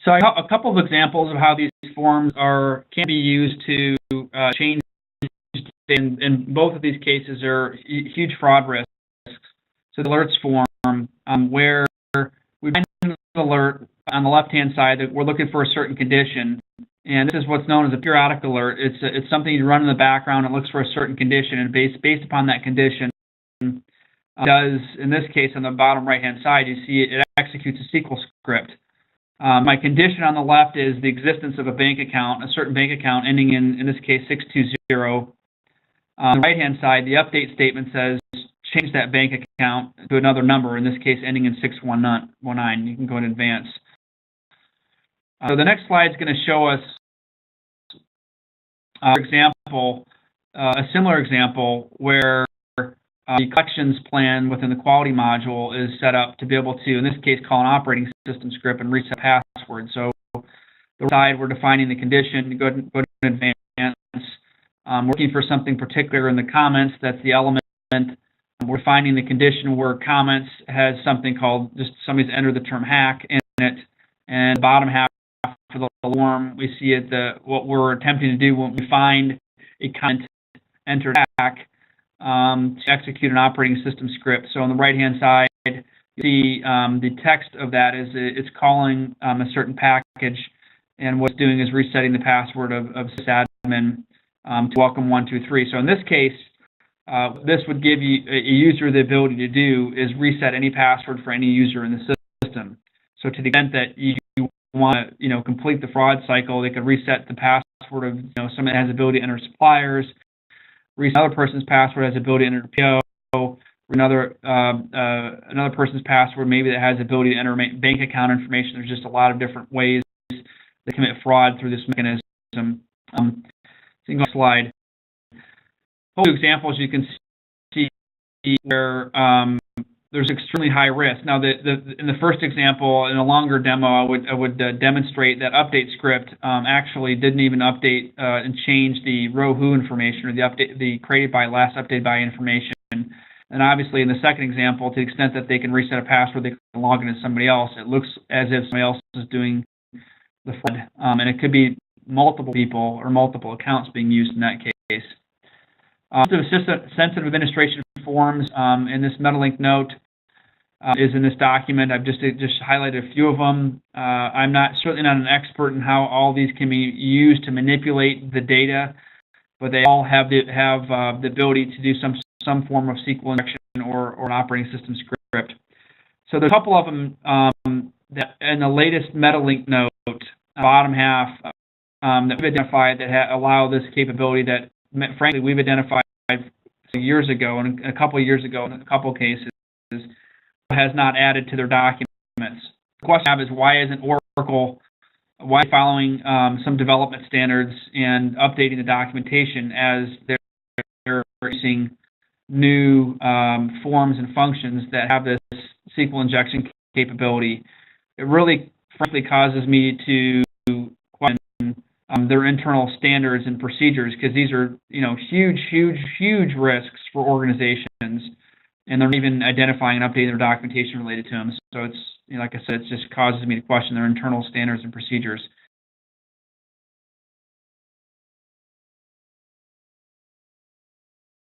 So I have a couple of examples of how these forms can be used to change. In both of these cases are huge fraud risks. So the alerts form, where we find an alert on the left-hand side that we're looking for a certain condition, and this is what's known as a periodic alert. It's something you run in the background. It looks for a certain condition, and based upon that condition, does, in this case on the bottom right-hand side, you see it executes a SQL script. My condition on the left is the existence of a bank account, a certain bank account ending in this case 620. On the right-hand side, the update statement says change that bank account to another number, in this case ending in 619. You can go in advance. So the next slide is going to show us, for example, a similar example where the collections plan within the quality module is set up to be able to, in this case, call an operating system script and reset password. So the side, we're defining the condition, go in advance. We're looking for something particular in the comments. That's the element. We're finding the condition where comments has something called, just somebody's entered the term hack in it. And the bottom half for the form, we see it, what we're attempting to do when we find a comment entered hack, to execute an operating system script. So on the right-hand side, you see the text of that is it's calling a certain package, and what it's doing is resetting the password of sysadmin to welcome123. So in this case, this would give a user the ability to do is reset any password for any user in the system. So to the extent that you want to complete the fraud cycle, they could reset the password of someone that has the ability to enter suppliers. Another person's password has the ability to enter PO. Another person's password maybe that has the ability to enter bank account information. There's just a lot of different ways to commit fraud through this mechanism. Single slide. Two examples you can see where there's extremely high risk. Now, in the first example, in a longer demo, I would demonstrate that update script actually didn't even update and change the row who information, or the created by, last updated by information. And obviously, in the second example, to the extent that they can reset a password, they can log in as somebody else. It looks as if somebody else is doing the fraud, and it could be multiple people or multiple accounts being used in that case. Sensitive administration forms in this MetaLink note is in this document. I've just highlighted a few of them. I'm certainly not an expert in how all these can be used to manipulate the data, but they all have the ability to do some form of SQL injection or an operating system script. So there's a couple of them that in the latest MetaLink note, bottom half, that we've identified that allow this capability that, frankly, we've identified years ago, and a couple of years ago in a couple of cases, has not added to their documents. The question I have is, why isn't Oracle following some development standards and updating the documentation as they're releasing new forms and functions that have this SQL injection capability? It really, frankly, causes me to question their internal standards and procedures, because these are huge risks for organizations, and they're not even identifying and updating their documentation related to them. So it's, like I said, it just causes me to question their internal standards and procedures.